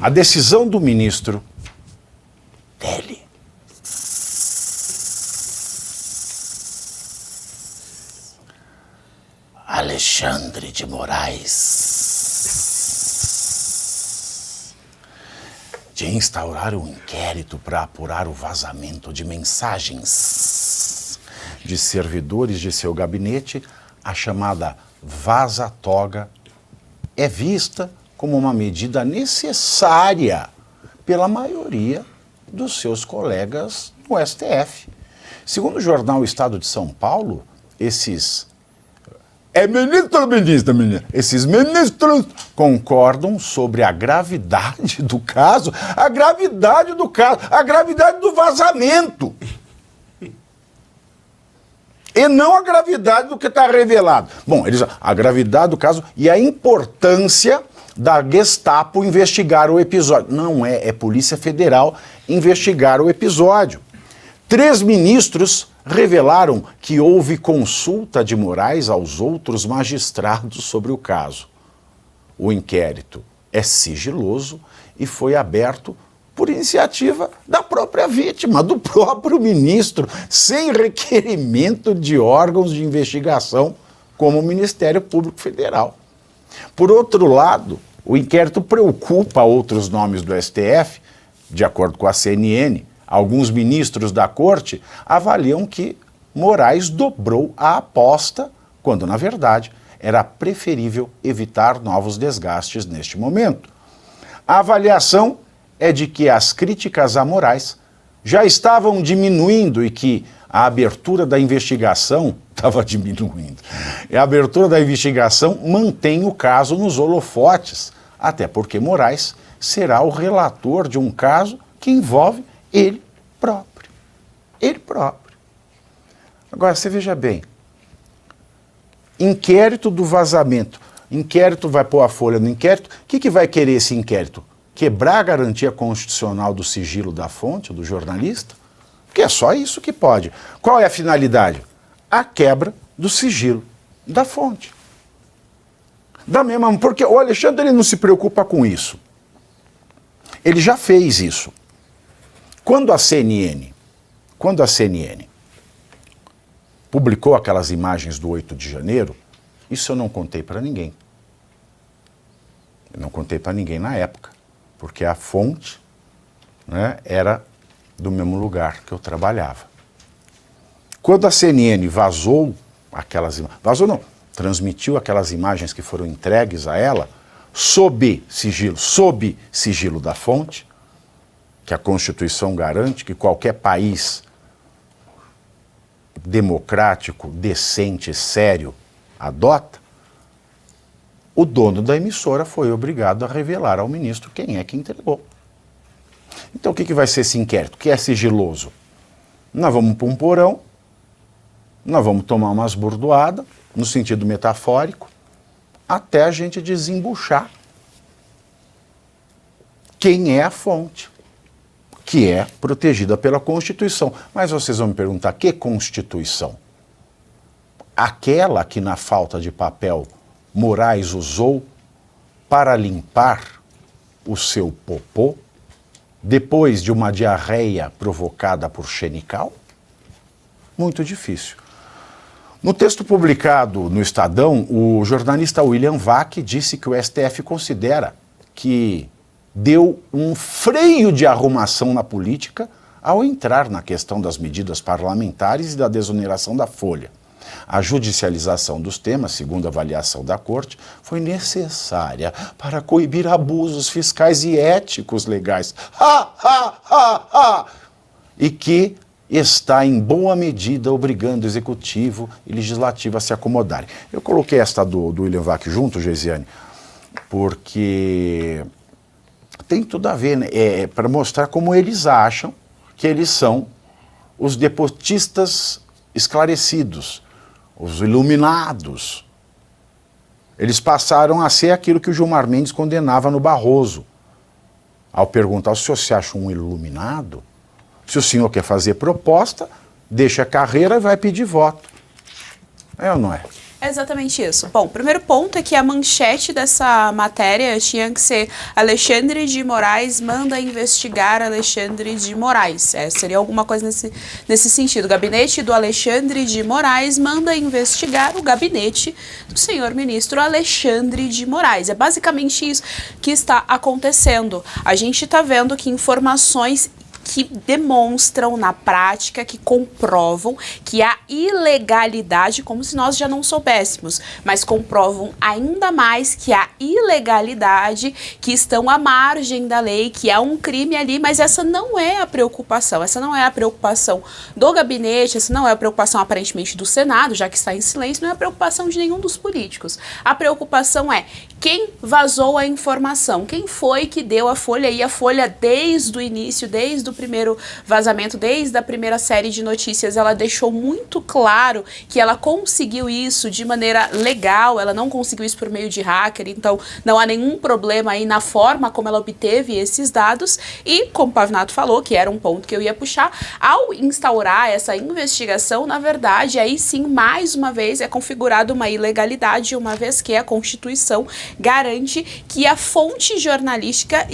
A decisão do ministro dele, Alexandre de Moraes, de instaurar um inquérito para apurar o vazamento de mensagens de servidores de seu gabinete, a chamada vaza-toga, é vista como uma medida necessária pela maioria dos seus colegas no STF. Segundo o jornal Estado de São Paulo, esses ministros concordam sobre a gravidade do caso, a gravidade do vazamento. E não a gravidade do que está revelado. Bom, a gravidade do caso e a importância da Gestapo investigar o episódio. Não é Polícia Federal investigar o episódio. 3 ministros revelaram que houve consulta de Moraes aos outros magistrados sobre o caso. O inquérito é sigiloso e foi aberto por iniciativa da própria vítima, do próprio ministro, sem requerimento de órgãos de investigação como o Ministério Público Federal. Por outro lado, o inquérito preocupa outros nomes do STF. De acordo com a CNN, alguns ministros da corte avaliam que Moraes dobrou a aposta, quando, na verdade, era preferível evitar novos desgastes neste momento. A avaliação é de que as críticas a Moraes já estavam diminuindo e que a abertura da investigação estava diminuindo. E a abertura da investigação mantém o caso nos holofotes, até porque Moraes será o relator de um caso que envolve ele próprio. Ele próprio. Agora, você veja bem, inquérito do vazamento, inquérito vai pôr a Folha no inquérito, o que vai querer esse inquérito? Quebrar a garantia constitucional do sigilo da fonte, do jornalista? Porque é só isso que pode. Qual é a finalidade? A quebra do sigilo da fonte. Da mesma, porque o Alexandre ele não se preocupa com isso. Ele já fez isso. Quando a CNN publicou aquelas imagens do 8 de janeiro, isso eu não contei para ninguém. Eu não contei para ninguém na época, porque a fonte, né, era do mesmo lugar que eu trabalhava. Quando a CNN vazou aquelas imagens, transmitiu aquelas imagens que foram entregues a ela, sob sigilo da fonte, que a Constituição garante que qualquer país democrático, decente, sério, adota, o dono da emissora foi obrigado a revelar ao ministro quem é que entregou. Então o que vai ser esse inquérito? Que é sigiloso? Nós vamos para um porão, nós vamos tomar umas bordoadas, no sentido metafórico, até a gente desembuchar quem é a fonte, que é protegida pela Constituição. Mas vocês vão me perguntar, que Constituição? Aquela que, na falta de papel, Moraes usou para limpar o seu popô depois de uma diarreia provocada por xenical? Muito difícil. No texto publicado no Estadão, o jornalista William Vac disse que o STF considera que deu um freio de arrumação na política ao entrar na questão das medidas parlamentares e da desoneração da Folha. A judicialização dos temas, segundo a avaliação da Corte, foi necessária para coibir abusos fiscais e éticos legais. E que está, em boa medida, obrigando o Executivo e Legislativo a se acomodarem. Eu coloquei esta do William Vac junto, Geisiane, porque tem tudo a ver, né? Para mostrar como eles acham que eles são os depotistas esclarecidos, os iluminados. Eles passaram a ser aquilo que o Gilmar Mendes condenava no Barroso. Ao perguntar se o senhor se acha um iluminado, se o senhor quer fazer proposta, deixa a carreira e vai pedir voto. É ou não é? É exatamente isso. Bom, o primeiro ponto é que a manchete dessa matéria tinha que ser: Alexandre de Moraes manda investigar Alexandre de Moraes. Seria alguma coisa nesse sentido. O gabinete do Alexandre de Moraes manda investigar o gabinete do senhor ministro Alexandre de Moraes. É basicamente isso que está acontecendo. A gente está vendo que informações que demonstram na prática, que comprovam que há ilegalidade, como se nós já não soubéssemos, mas comprovam ainda mais que há ilegalidade, que estão à margem da lei, que há um crime ali, mas essa não é a preocupação, essa não é a preocupação do gabinete, essa não é a preocupação aparentemente do Senado, já que está em silêncio, não é a preocupação de nenhum dos políticos. A preocupação é quem vazou a informação, quem foi que deu a Folha, e a Folha desde o início, desde o primeiro vazamento, desde a primeira série de notícias, ela deixou muito claro que ela conseguiu isso de maneira legal, ela não conseguiu isso por meio de hacker, então não há nenhum problema aí na forma como ela obteve esses dados. E, como o Pavinato falou, que era um ponto que eu ia puxar, ao instaurar essa investigação, na verdade, aí sim, mais uma vez, é configurada uma ilegalidade, uma vez que a Constituição garante que a fonte jornalística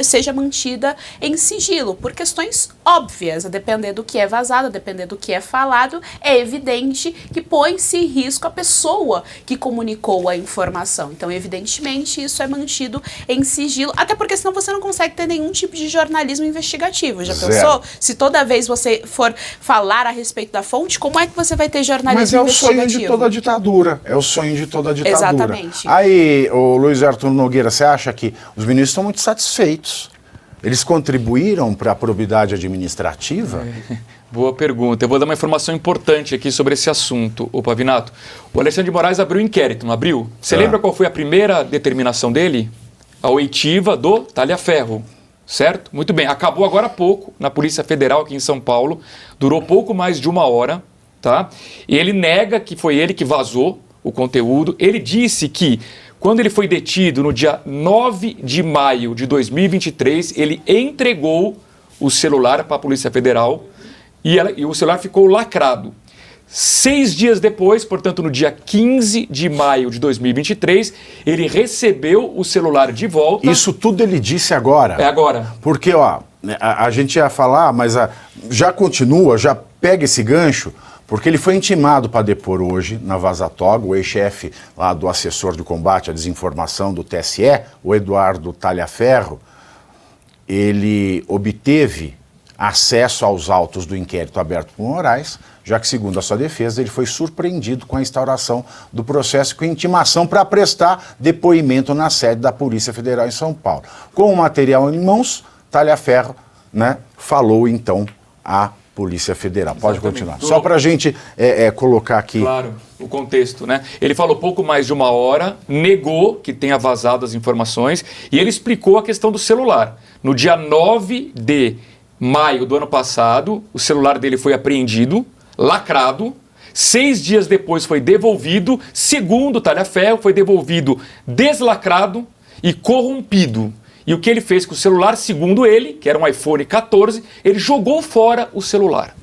seja mantida em sigilo, por questões óbvias, a depender do que é vazado, a depender do que é falado, é evidente que põe-se em risco a pessoa que comunicou a informação. Então, evidentemente, isso é mantido em sigilo, até porque senão você não consegue ter nenhum tipo de jornalismo investigativo. Já pensou? Se toda vez você for falar a respeito da fonte, como é que você vai ter jornalismo investigativo? Mas é o sonho de toda a ditadura. É o sonho de toda a ditadura. Exatamente. Aí, o Luiz Arthur Nogueira, você acha que os ministros estão muito satisfeitos? Eles contribuíram para a probidade administrativa? Boa pergunta. Eu vou dar uma informação importante aqui sobre esse assunto, o Pavinato. O Alexandre de Moraes abriu um inquérito, não abriu? Você lembra qual foi a primeira determinação dele? A oitiva do talha-ferro, certo? Muito bem. Acabou agora há pouco na Polícia Federal aqui em São Paulo. Durou pouco mais de 1 hora, tá? E ele nega que foi ele que vazou o conteúdo. Ele disse que quando ele foi detido no dia 9 de maio de 2023, ele entregou o celular para a Polícia Federal e o celular ficou lacrado. 6 dias depois, portanto no dia 15 de maio de 2023, ele recebeu o celular de volta. Isso tudo ele disse agora? É agora. Porque, ó, a gente ia falar, mas já continua, já pega esse gancho. Porque ele foi intimado para depor hoje na Vaza Toga, o ex-chefe lá do assessor de combate à desinformação do TSE, o Eduardo Talhaferro, ele obteve acesso aos autos do inquérito aberto por Moraes, já que, segundo a sua defesa, ele foi surpreendido com a instauração do processo com intimação para prestar depoimento na sede da Polícia Federal em São Paulo. Com o material em mãos, Talhaferro, né, falou então a Polícia Federal. Pode continuar. Só para a gente colocar aqui. Claro, o contexto, né? Ele falou pouco mais de 1 hora, negou que tenha vazado as informações e ele explicou a questão do celular. No dia 9 de maio do ano passado, o celular dele foi apreendido, lacrado. 6 dias depois foi devolvido. Segundo o Talhaferro, foi devolvido deslacrado e corrompido. E o que ele fez com o celular, segundo ele, que era um iPhone 14, ele jogou fora o celular.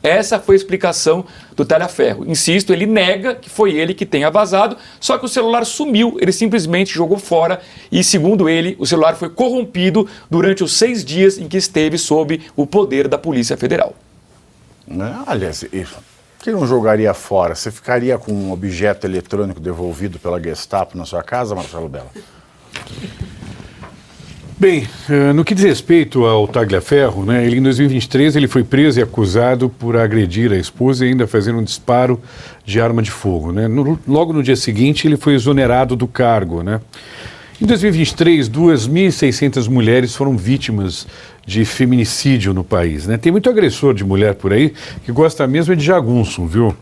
Essa foi a explicação do Talhaferro. Insisto, ele nega que foi ele que tenha vazado, só que o celular sumiu, ele simplesmente jogou fora e, segundo ele, o celular foi corrompido durante os 6 dias em que esteve sob o poder da Polícia Federal. Aliás, que não jogaria fora? Você ficaria com um objeto eletrônico devolvido pela Gestapo na sua casa, Marcelo Bella? Bem, no que diz respeito ao Tagliaferro, né, ele em 2023 ele foi preso e acusado por agredir a esposa e ainda fazer um disparo de arma de fogo. Né? Logo no dia seguinte ele foi exonerado do cargo. Né? Em 2023, 2.600 mulheres foram vítimas de feminicídio no país. Né? Tem muito agressor de mulher por aí que gosta mesmo de jagunço, viu?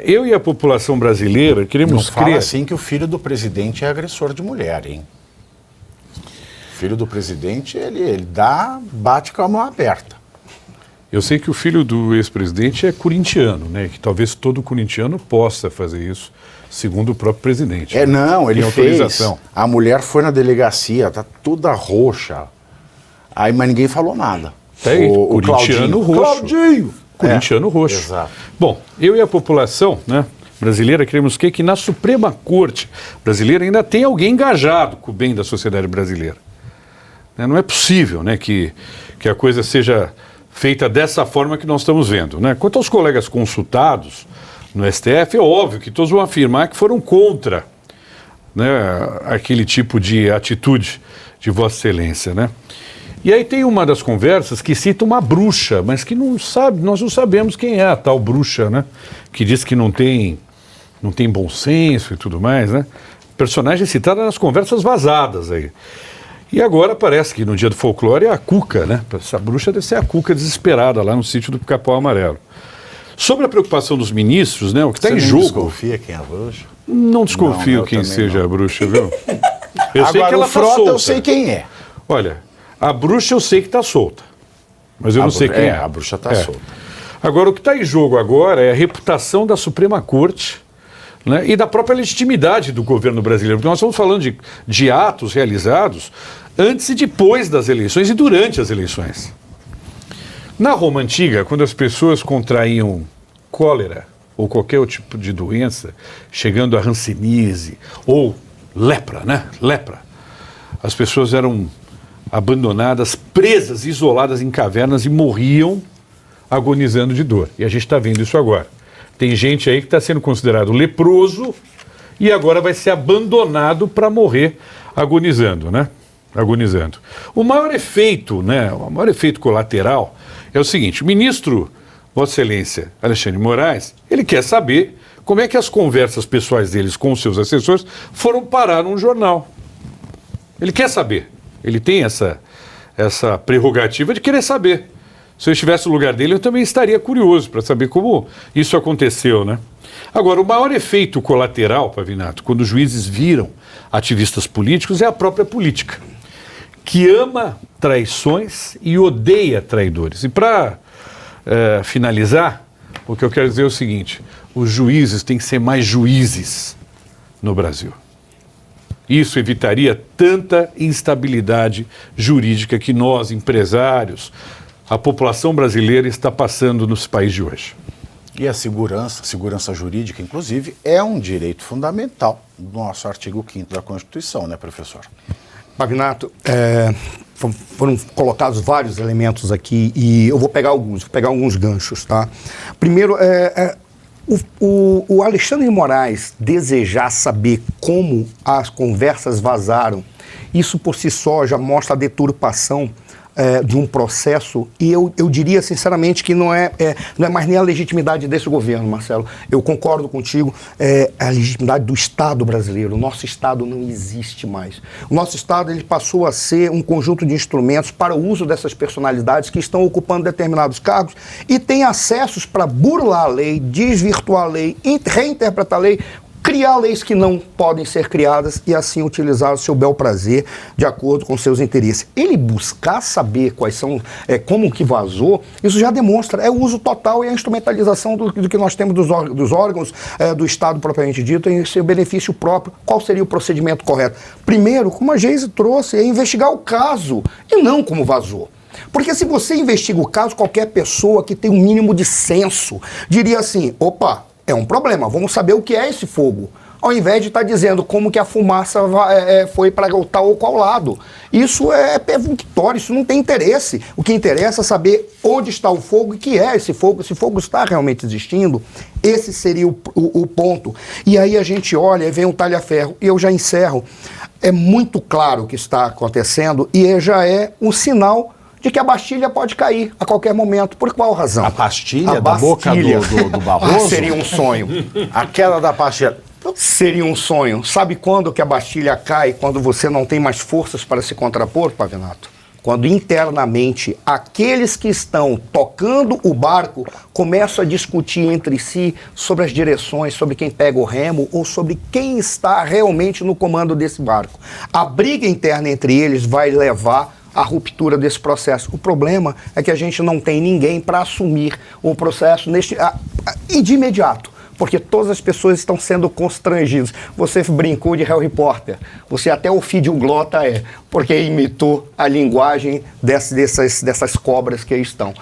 Eu e a população brasileira queremos crer... Não fala assim que o filho do presidente é agressor de mulher, hein? O filho do presidente, ele bate com a mão aberta. Eu sei que o filho do ex-presidente é corintiano, né? Que talvez todo corintiano possa fazer isso, segundo o próprio presidente. Não, ele fez. Autorização. A mulher foi na delegacia, tá toda roxa. Aí, mas ninguém falou nada. Tem, corintiano roxo. Claudinho! Corintiano roxo. Exato. Bom, eu e a população, né? brasileira, queremos que na Suprema Corte brasileira ainda tem alguém engajado com o bem da sociedade brasileira. Né? Não é possível, né, que a coisa seja feita dessa forma que nós estamos vendo. Né? Quanto aos colegas consultados no STF, é óbvio que todos vão afirmar que foram contra, né, aquele tipo de atitude de Vossa Excelência, né? E aí tem uma das conversas que cita uma bruxa, mas que nós não sabemos quem é a tal bruxa, né? Que diz que não tem bom senso e tudo mais, né? Personagem citada nas conversas vazadas aí. E agora parece que no dia do folclore é a Cuca, né? Essa bruxa deve ser a Cuca desesperada lá no sítio do Pica-Pau Amarelo. Sobre a preocupação dos ministros, né? O que está em jogo... Você desconfia quem é a bruxa? Não desconfio quem seja a bruxa, viu? Eu sei que ela o Frota tá solta. eu sei quem é. Olha, a bruxa eu sei que está solta, mas eu não sei quem é. A bruxa está solta. Agora, o que está em jogo agora é a reputação da Suprema Corte, né, e da própria legitimidade do governo brasileiro. Porque nós estamos falando de atos realizados antes e depois das eleições e durante as eleições. Na Roma Antiga, quando as pessoas contraíam cólera ou qualquer tipo de doença, chegando a hanseníase ou lepra, né? Lepra. As pessoas eram abandonadas, presas, isoladas em cavernas e morriam agonizando de dor. E a gente está vendo isso agora. Tem gente aí que está sendo considerado leproso e agora vai ser abandonado para morrer agonizando, né? Agonizando. O maior efeito, né? O maior efeito colateral é o seguinte: o ministro, Vossa Excelência Alexandre de Moraes, ele quer saber como é que as conversas pessoais deles com os seus assessores foram parar num jornal. Ele quer saber. Ele tem essa prerrogativa de querer saber. Se eu estivesse no lugar dele, eu também estaria curioso para saber como isso aconteceu, né? Agora, o maior efeito colateral, Pavinato, quando os juízes viram ativistas políticos, é a própria política, que ama traições e odeia traidores. E para finalizar, o que eu quero dizer é o seguinte: os juízes têm que ser mais juízes no Brasil. Isso evitaria tanta instabilidade jurídica que nós, empresários, a população brasileira está passando nos países de hoje. E a segurança jurídica, inclusive, é um direito fundamental do nosso artigo 5º da Constituição, né, professor? Pavinato, foram colocados vários elementos aqui e eu vou pegar alguns ganchos, tá? Primeiro, o Alexandre de Moraes desejar saber como as conversas vazaram, isso por si só já mostra a deturpação de um processo, e eu diria sinceramente que não é mais nem a legitimidade desse governo, Marcelo. Eu concordo contigo, a legitimidade do Estado brasileiro. O nosso Estado não existe mais. O nosso Estado, ele passou a ser um conjunto de instrumentos para o uso dessas personalidades que estão ocupando determinados cargos e têm acessos para burlar a lei, desvirtuar a lei, reinterpretar a lei, criar leis que não podem ser criadas e assim utilizar o seu bel prazer de acordo com seus interesses. Ele buscar saber quais são, como que vazou, isso já demonstra, o uso total e a instrumentalização do que nós temos dos órgãos do Estado propriamente dito em seu benefício próprio. Qual seria o procedimento correto? Primeiro, como a Geise trouxe, é investigar o caso e não como vazou. Porque se você investiga o caso, qualquer pessoa que tem um mínimo de senso diria assim: opa, é um problema, vamos saber o que é esse fogo. Ao invés de estar dizendo como que a fumaça foi para tal ou qual lado. Isso é perfunctório, isso não tem interesse. O que interessa é saber onde está o fogo e que é esse fogo, se o fogo está realmente existindo. Esse seria o ponto. E aí a gente olha e vem um talha-ferro, e eu já encerro. É muito claro o que está acontecendo e já é um sinal de que a Bastilha pode cair a qualquer momento. Por qual razão? A pastilha da boca do Barroso? Seria um sonho. Aquela da pastilha. Seria um sonho. Sabe quando que a Bastilha cai? Quando você não tem mais forças para se contrapor, Pavinato? Quando internamente aqueles que estão tocando o barco começam a discutir entre si sobre as direções, sobre quem pega o remo ou sobre quem está realmente no comando desse barco. A briga interna entre eles vai levar a ruptura desse processo. O problema é que a gente não tem ninguém para assumir o processo de imediato, porque todas as pessoas estão sendo constrangidas. Você brincou de Harry Potter, você até ofidioglota porque imitou a linguagem dessas cobras que aí estão.